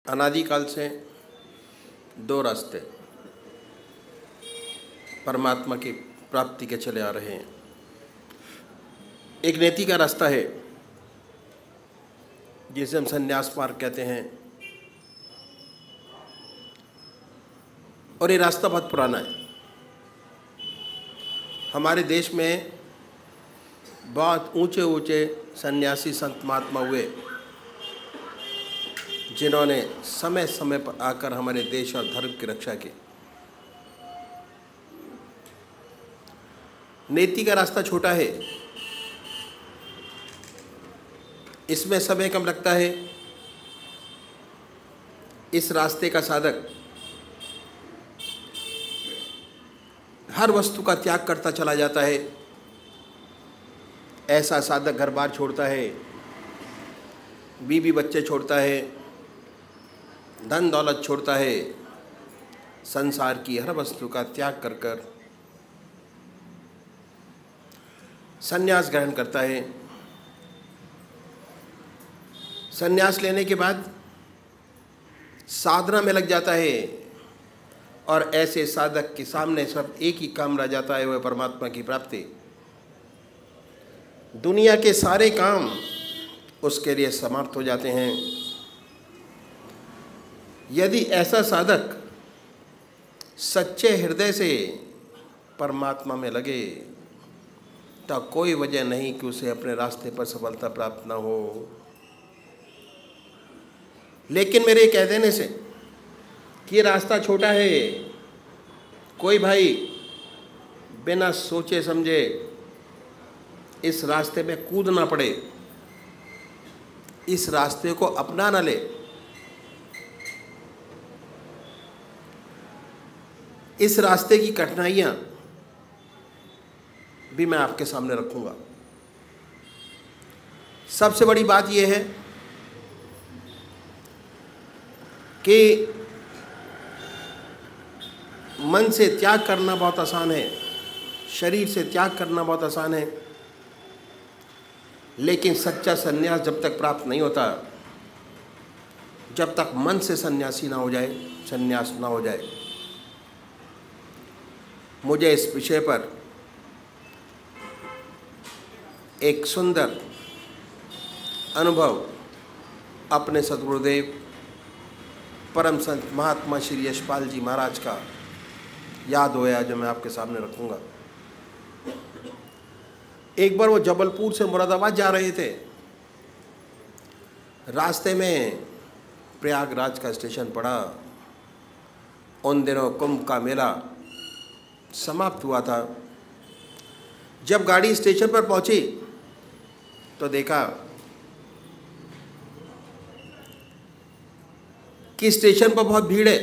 अनादिकाल से दो रास्ते परमात्मा की प्राप्ति के चले आ रहे हैं। एक नीति का रास्ता है जिसे हम संन्यास मार्ग कहते हैं, और ये रास्ता बहुत पुराना है। हमारे देश में बहुत ऊंचे ऊंचे सन्यासी संत महात्मा हुए जिन्होंने समय समय पर आकर हमारे देश और धर्म की रक्षा की। नीति का रास्ता छोटा है, इसमें समय कम लगता है। इस रास्ते का साधक हर वस्तु का त्याग करता चला जाता है। ऐसा साधक घर बार छोड़ता है, बीवी बच्चे छोड़ता है, धन दौलत छोड़ता है, संसार की हर वस्तु का त्याग कर कर संन्यास ग्रहण करता है। संन्यास लेने के बाद साधना में लग जाता है, और ऐसे साधक के सामने सब एक ही काम रह जाता है, वह परमात्मा की प्राप्ति। दुनिया के सारे काम उसके लिए समाप्त हो जाते हैं। यदि ऐसा साधक सच्चे हृदय से परमात्मा में लगे तो कोई वजह नहीं कि उसे अपने रास्ते पर सफलता प्राप्त न हो। लेकिन मेरे कह देने से कि ये रास्ता छोटा है, कोई भाई बिना सोचे समझे इस रास्ते में कूद ना पड़े, इस रास्ते को अपना ना ले। इस रास्ते की कठिनाइयां भी मैं आपके सामने रखूंगा। सबसे बड़ी बात यह है कि मन से त्याग करना बहुत आसान है, शरीर से त्याग करना बहुत आसान है, लेकिन सच्चा संन्यास जब तक प्राप्त नहीं होता, जब तक मन से सन्यासी ना हो जाए, संन्यास ना हो जाए। मुझे इस विषय पर एक सुंदर अनुभव अपने सद्गुरुदेव परम संत महात्मा श्री यशपाल जी महाराज का याद होया, जो मैं आपके सामने रखूंगा। एक बार वो जबलपुर से मुरादाबाद जा रहे थे। रास्ते में प्रयागराज का स्टेशन पड़ा। उन दिनों कुंभ का मेला समाप्त हुआ था। जब गाड़ी स्टेशन पर पहुंची तो देखा कि स्टेशन पर बहुत भीड़ है।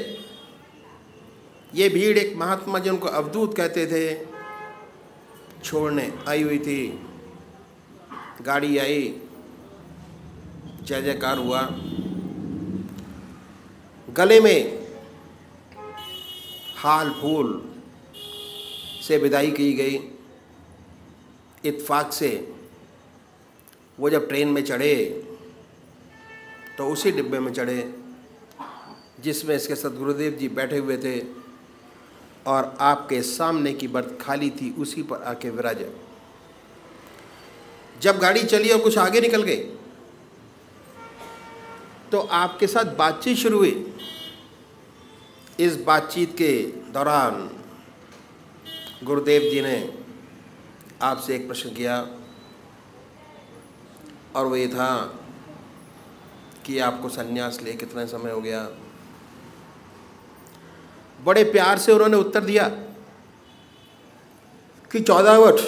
ये भीड़ एक महात्मा जिनको अवधूत कहते थे छोड़ने आई हुई थी। गाड़ी आई, जय जयकार हुआ, गले में हाल फूल से विदाई की गई। इत्फाक से वो जब ट्रेन में चढ़े तो उसी डिब्बे में चढ़े जिसमें इसके सद्गुरुदेव जी बैठे हुए थे, और आपके सामने की बर्थ खाली थी, उसी पर आके विराजे। जब गाड़ी चली और कुछ आगे निकल गए तो आपके साथ बातचीत शुरू हुई। इस बातचीत के दौरान गुरुदेव जी ने आपसे एक प्रश्न किया, और वो ये था कि आपको संन्यास ले कितना समय हो गया। बड़े प्यार से उन्होंने उत्तर दिया कि 14 वर्ष।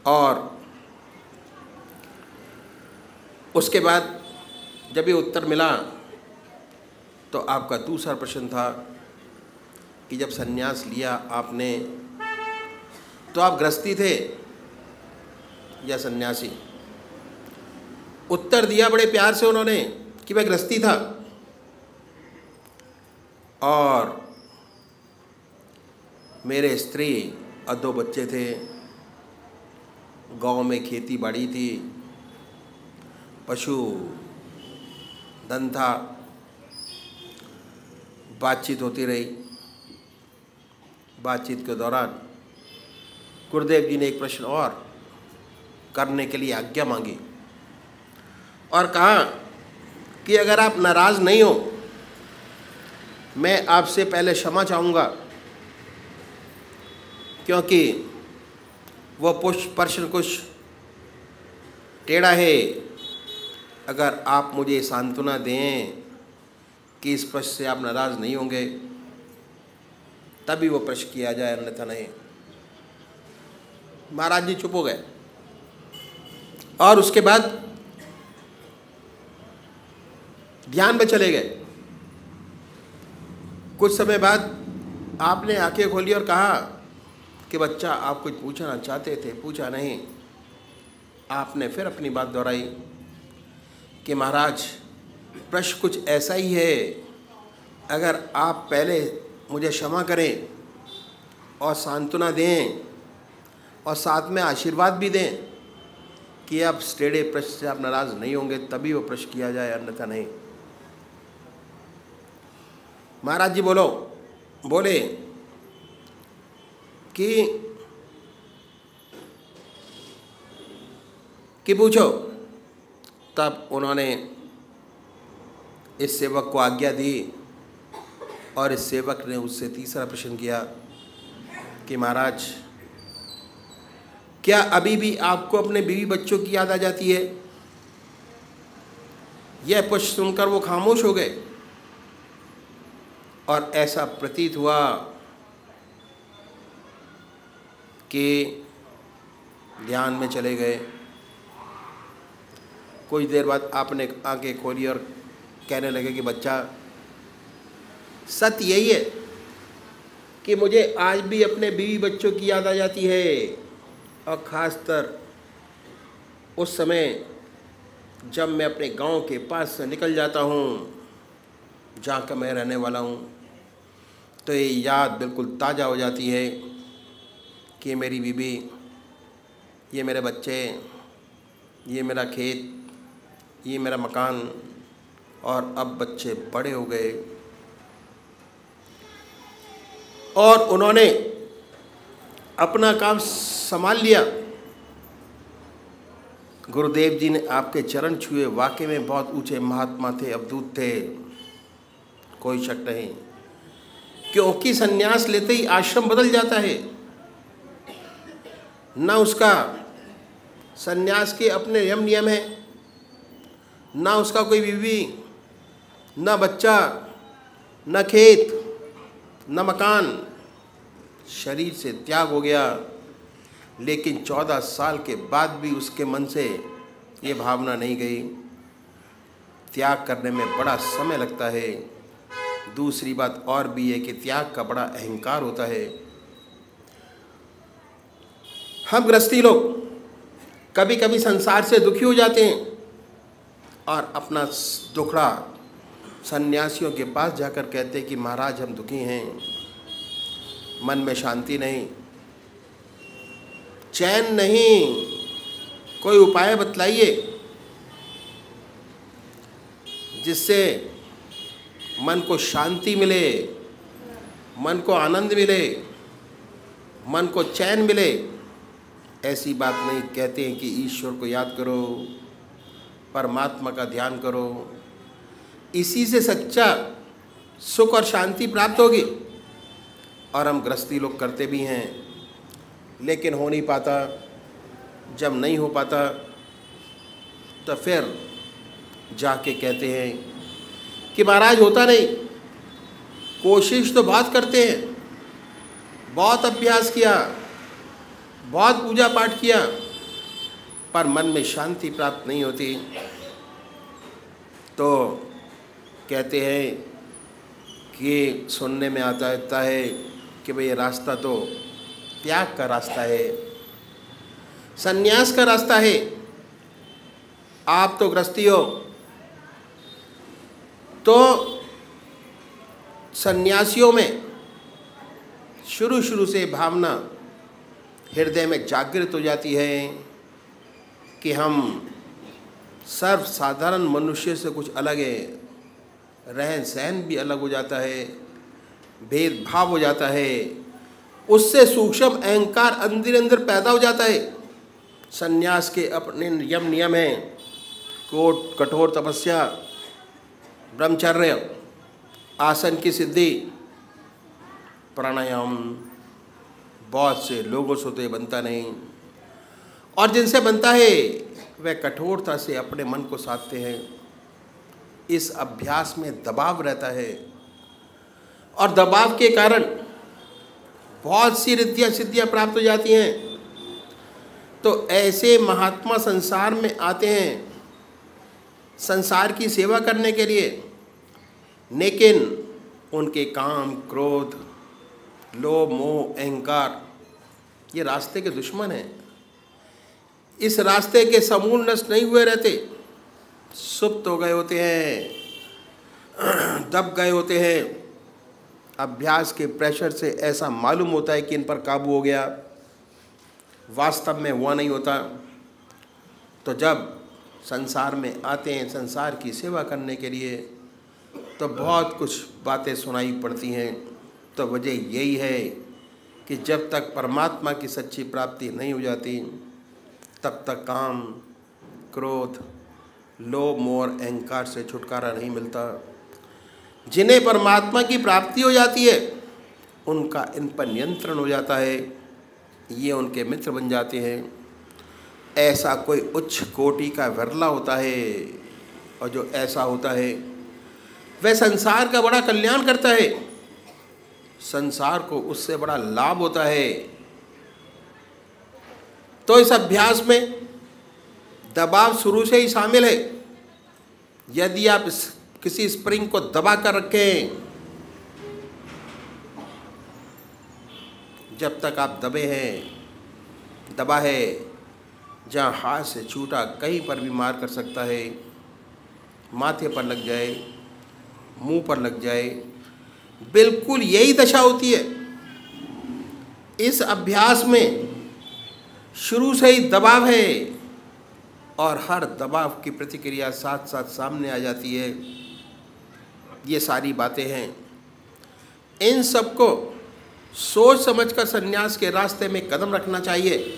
और उसके बाद जब ये उत्तर मिला तो आपका दूसरा प्रश्न था कि जब संन्यास लिया आपने तो आप गृहस्थी थे या सन्यासी। उत्तर दिया बड़े प्यार से उन्होंने कि मैं गृहस्थी था, और मेरे स्त्री और 2 बच्चे थे। गांव में खेती बाड़ी थी, पशु धन था। बातचीत होती रही। बातचीत के दौरान गुरुदेव जी ने एक प्रश्न और करने के लिए आज्ञा मांगी और कहा कि अगर आप नाराज़ नहीं हो, मैं आपसे पहले क्षमा चाहूँगा, क्योंकि वो प्रश्न कुछ टेढ़ा है। अगर आप मुझे सांत्वना दें कि इस प्रश्न से आप नाराज़ नहीं होंगे, तभी वो प्रश्न किया जाए, अन्यथा नहीं। महाराज जी चुप हो गए और उसके बाद ध्यान में चले गए। कुछ समय बाद आपने आंखें खोली और कहा कि बच्चा, आप कुछ पूछना चाहते थे, पूछा नहीं। आपने फिर अपनी बात दोहराई कि महाराज, प्रश्न कुछ ऐसा ही है, अगर आप पहले मुझे क्षमा करें और सांत्वना दें और साथ में आशीर्वाद भी दें कि अब टेढ़े प्रश्न से आप नाराज़ नहीं होंगे, तभी वो प्रश्न किया जाए, अन्यथा नहीं। महाराज जी बोले कि पूछो। तब उन्होंने इस सेवक को आज्ञा दी और इस सेवक ने उससे तीसरा प्रश्न किया कि महाराज, क्या अभी भी आपको अपने बीवी बच्चों की याद आ जाती है? यह प्रश्न सुनकर वो खामोश हो गए और ऐसा प्रतीत हुआ कि ध्यान में चले गए। कुछ देर बाद आपने आंखें खोली और कहने लगे कि बच्चा, सत्य यही है कि मुझे आज भी अपने बीवी बच्चों की याद आ जाती है, और ख़ासतर उस समय जब मैं अपने गांव के पास से निकल जाता हूँ, जहाँ का मैं रहने वाला हूँ, तो ये याद बिल्कुल ताज़ा हो जाती है कि मेरी बीवी, ये मेरे बच्चे, ये मेरा खेत, ये मेरा मकान, और अब बच्चे बड़े हो गए और उन्होंने अपना काम संभाल लिया। गुरुदेव जी ने आपके चरण छुए, वाकई में बहुत ऊंचे महात्मा थे, अवधूत थे, कोई शक नहीं। क्योंकि संन्यास लेते ही आश्रम बदल जाता है। न उसका संन्यास के अपने नियम है, ना उसका कोई बीवी, न बच्चा, न खेत, न मकान, शरीर से त्याग हो गया। लेकिन 14 साल के बाद भी उसके मन से ये भावना नहीं गई। त्याग करने में बड़ा समय लगता है। दूसरी बात और भी है कि त्याग का बड़ा अहंकार होता है। हम गृहस्थी लोग कभी कभी संसार से दुखी हो जाते हैं और अपना दुखड़ा सन्यासियों के पास जाकर कहते हैं कि महाराज, हम दुखी हैं, मन में शांति नहीं, चैन नहीं, कोई उपाय बतलाइए जिससे मन को शांति मिले, मन को आनंद मिले, मन को चैन मिले। ऐसी बात नहीं, कहते हैं कि ईश्वर को याद करो, परमात्मा का ध्यान करो, इसी से सच्चा सुख और शांति प्राप्त होगी। और हम गृहस्थी लोग करते भी हैं, लेकिन हो नहीं पाता। जब नहीं हो पाता तो फिर जाके कहते हैं कि महाराज होता नहीं। कोशिश तो बहुत करते हैं, बहुत अभ्यास किया, बहुत पूजा पाठ किया, पर मन में शांति प्राप्त नहीं होती। तो कहते हैं कि सुनने में आता है कि भाई ये रास्ता तो त्याग का रास्ता है, संन्यास का रास्ता है। आप तो गृहस्थी हो, तो सन्यासियों में शुरू से भावना हृदय में जागृत हो जाती है कि हम सर्वसाधारण मनुष्य से कुछ अलग है, रहन सहन भी अलग हो जाता है, भेदभाव हो जाता है, उससे सूक्ष्म अहंकार अंदर अंदर पैदा हो जाता है। संन्यास के अपने नियम हैं, कोट कठोर तपस्या, ब्रह्मचर्य, आसन की सिद्धि, प्राणायाम। बहुत से लोगों से तो ये बनता नहीं, और जिनसे बनता है वह कठोरता से अपने मन को साधते हैं। इस अभ्यास में दबाव रहता है, और दबाव के कारण बहुत सी रिद्धियाँ सिद्धियाँ प्राप्त हो जाती हैं। तो ऐसे महात्मा संसार में आते हैं संसार की सेवा करने के लिए, लेकिन उनके काम, क्रोध, लोभ, मोह, अहंकार ये रास्ते के दुश्मन हैं। इस रास्ते के समूल नष्ट नहीं हुए रहते, सुप्त हो गए होते हैं, दब गए होते हैं। अभ्यास के प्रेशर से ऐसा मालूम होता है कि इन पर काबू हो गया, वास्तव में हुआ नहीं होता। तो जब संसार में आते हैं संसार की सेवा करने के लिए, तो बहुत कुछ बातें सुनाई पड़ती हैं। तो वजह यही है कि जब तक परमात्मा की सच्ची प्राप्ति नहीं हो जाती, तब तक काम, क्रोध, लोभ, मोह और अहंकार से छुटकारा नहीं मिलता। जिन्हें परमात्मा की प्राप्ति हो जाती है, उनका इन पर नियंत्रण हो जाता है, ये उनके मित्र बन जाते हैं। ऐसा कोई उच्च कोटि का विरला होता है, और जो ऐसा होता है वह संसार का बड़ा कल्याण करता है, संसार को उससे बड़ा लाभ होता है। तो इस अभ्यास में दबाव शुरू से ही शामिल है। यदि आप किसी स्प्रिंग को दबा कर रखें, जब तक आप दबा है, जहाँ हाथ से छूटा कहीं पर भी मार कर सकता है, माथे पर लग जाए, मुंह पर लग जाए, बिल्कुल यही दशा होती है। इस अभ्यास में शुरू से ही दबाव है, और हर दबाव की प्रतिक्रिया साथ साथ सामने आ जाती है। ये सारी बातें हैं। इन सबको सोच समझकर संन्यास के रास्ते में कदम रखना चाहिए,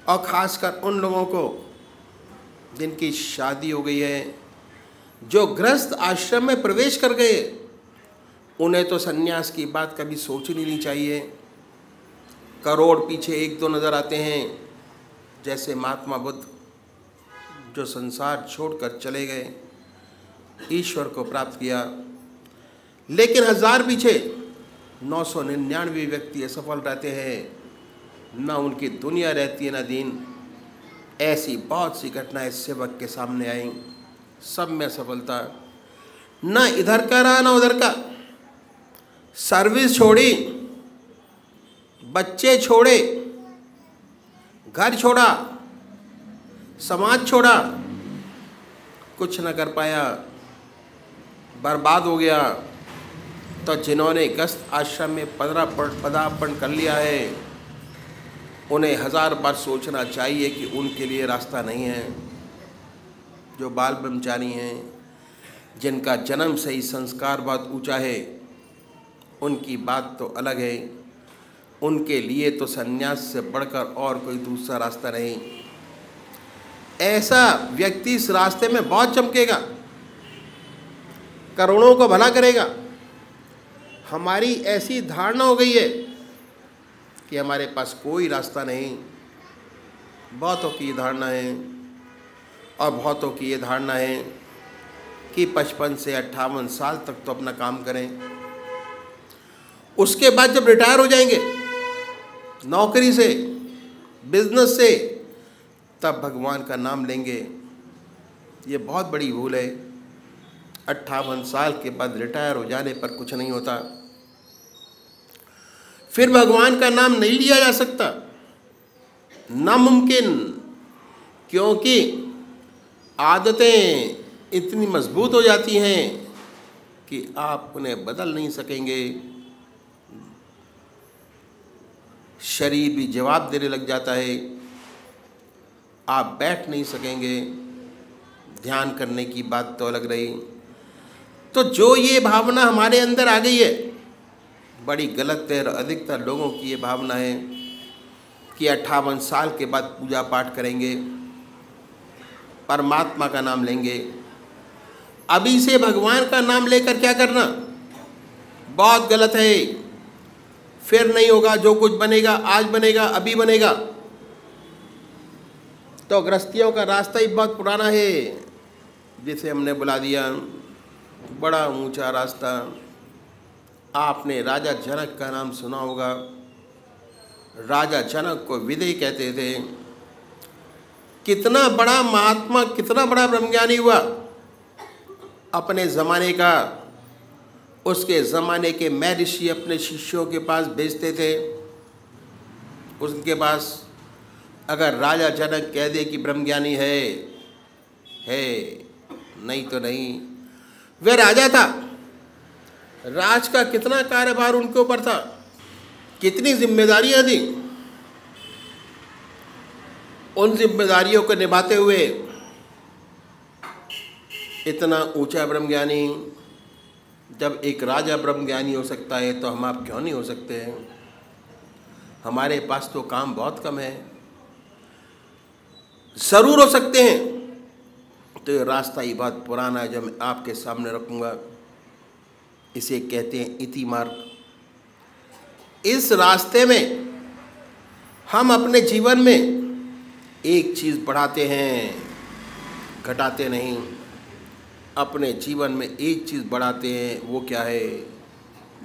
और ख़ासकर उन लोगों को जिनकी शादी हो गई है, जो गृहस्थ आश्रम में प्रवेश कर गए, उन्हें तो संन्यास की बात कभी सोचनी नहीं चाहिए। करोड़ पीछे एक दो नज़र आते हैं, जैसे महात्मा बुद्ध जो संसार छोड़कर चले गए, ईश्वर को प्राप्त किया। लेकिन 1000 पीछे 999 व्यक्ति असफल रहते हैं, न उनकी दुनिया रहती है न दीन। ऐसी बहुत सी घटनाएं सेवक के सामने आई, सब में असफलता, न इधर का रहा न उधर का। सर्विस छोड़ी, बच्चे छोड़े, घर छोड़ा, समाज छोड़ा, कुछ न कर पाया, बर्बाद हो गया। तो जिन्होंने गृहस्थ आश्रम में पदार्पण कर लिया है, उन्हें 1000 बार सोचना चाहिए कि उनके लिए रास्ता नहीं है। जो बाल ब्रह्मचारी हैं, जिनका जन्म से ही संस्कार बहुत ऊंचा है, उनकी बात तो अलग है। उनके लिए तो संन्यास से बढ़कर और कोई दूसरा रास्ता नहीं। ऐसा व्यक्ति इस रास्ते में बहुत चमकेगा, करोड़ों को भला करेगा। हमारी ऐसी धारणा हो गई है कि हमारे पास कोई रास्ता नहीं। बहुतों की ये धारणा है, और बहुतों की ये धारणा है कि 55 से 58 साल तक तो अपना काम करें, उसके बाद जब रिटायर हो जाएंगे नौकरी से, बिजनेस से, तब भगवान का नाम लेंगे। ये बहुत बड़ी भूल है। 58 साल के बाद रिटायर हो जाने पर कुछ नहीं होता, फिर भगवान का नाम नहीं लिया जा सकता, नामुमकिन। क्योंकि आदतें इतनी मजबूत हो जाती हैं कि आप उन्हें बदल नहीं सकेंगे। शरीर भी जवाब देने लग जाता है, आप बैठ नहीं सकेंगे। ध्यान करने की बात तो अलग रही। तो जो ये भावना हमारे अंदर आ गई है, बड़ी गलत है। अधिकतर लोगों की ये भावना है कि 58 साल के बाद पूजा पाठ करेंगे, परमात्मा का नाम लेंगे। अभी से भगवान का नाम लेकर क्या करना, बहुत गलत है। फिर नहीं होगा, जो कुछ बनेगा आज बनेगा, अभी बनेगा। तो गृहस्थियों का रास्ता ही बहुत पुराना है, जिसे हमने बुला दिया बड़ा ऊंचा रास्ता। आपने राजा जनक का नाम सुना होगा। राजा जनक को विदय कहते थे। कितना बड़ा महात्मा, कितना बड़ा ब्रह्मज्ञानी हुआ अपने ज़माने का। उसके ज़माने के महर्षि अपने शिष्यों के पास भेजते थे। उनके पास अगर राजा जनक कह दे कि ब्रह्मज्ञानी है, नहीं तो नहीं। वह राजा था, राज का कितना कार्यभार उनके ऊपर था, कितनी जिम्मेदारियां थी। उन जिम्मेदारियों को निभाते हुए इतना ऊंचा ब्रह्मज्ञानी, जब एक राजा ब्रह्मज्ञानी हो सकता है तो हम आप क्यों नहीं हो सकते हैं? हमारे पास तो काम बहुत कम है, ज़रूर हो सकते हैं। तो ये रास्ता ही बहुत पुराना है जो मैं आपके सामने रखूँगा। इसे कहते हैं इति मार्ग। इस रास्ते में हम अपने जीवन में एक चीज़ बढ़ाते हैं, घटाते नहीं। अपने जीवन में एक चीज़ बढ़ाते हैं, वो क्या है?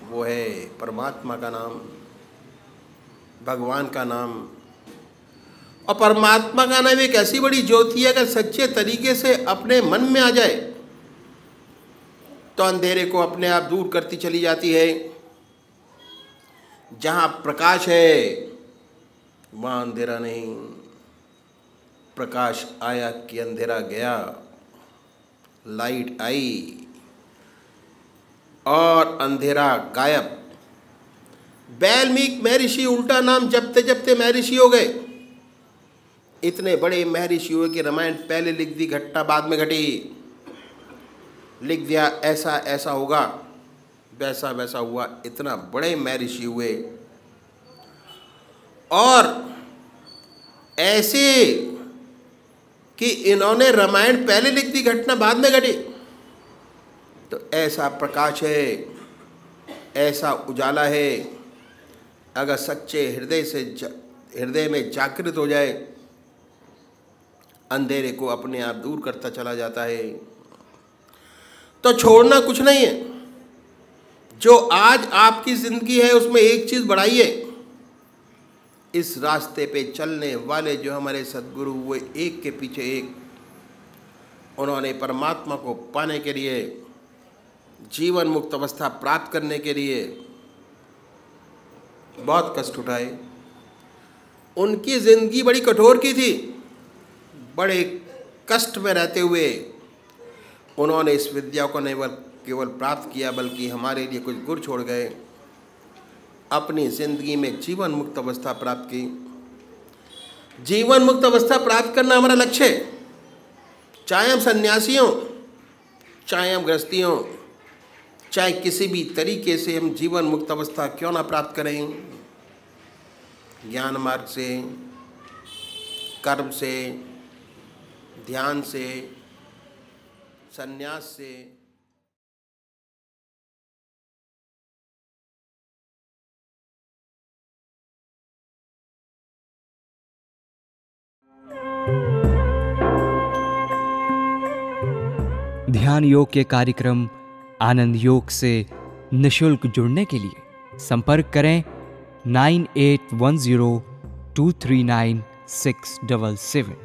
वो है परमात्मा का नाम, भगवान का नाम। और परमात्मा का नाम एक ऐसी बड़ी ज्योति है, अगर सच्चे तरीके से अपने मन में आ जाए तो अंधेरे को अपने आप दूर करती चली जाती है। जहाँ प्रकाश है वहाँ अंधेरा नहीं। प्रकाश आया कि अंधेरा गया, लाइट आई और अंधेरा गायब। वाल्मीकि महर्षि उल्टा नाम जपते जपते महर्षि हो गए। इतने बड़े महर्षि हुए कि रामायण पहले लिख दी, घटना बाद में घटी। लिख दिया ऐसा ऐसा होगा, वैसा वैसा हुआ। इतना बड़े महर्षि हुए और ऐसे कि इन्होंने रामायण पहले लिख दी, घटना बाद में घटी। तो ऐसा प्रकाश है, ऐसा उजाला है, अगर सच्चे हृदय में जागृत हो जाए, अंधेरे को अपने आप दूर करता चला जाता है। तो छोड़ना कुछ नहीं है। जो आज आपकी ज़िंदगी है उसमें एक चीज़ बढ़ाइए। इस रास्ते पे चलने वाले जो हमारे सद्गुरु हुए, एक के पीछे एक, उन्होंने परमात्मा को पाने के लिए, जीवन मुक्त अवस्था प्राप्त करने के लिए बहुत कष्ट उठाए। उनकी ज़िंदगी बड़ी कठोर की थी। बड़े कष्ट में रहते हुए उन्होंने इस विद्या को नहीं केवल प्राप्त किया, बल्कि हमारे लिए कुछ गुर छोड़ गए। अपनी ज़िंदगी में जीवन मुक्त अवस्था प्राप्त की। जीवन मुक्त अवस्था प्राप्त करना हमारा लक्ष्य है। चाहे हम सन्यासी हों, चाहे हम गृहस्थी हों, चाहे किसी भी तरीके से हम जीवन मुक्त अवस्था क्यों ना प्राप्त करें, ज्ञान मार्ग से, कर्म से, ध्यान से, सन्यास से। ध्यान योग के कार्यक्रम आनंद योग से निशुल्क जुड़ने के लिए संपर्क करें 9810239677।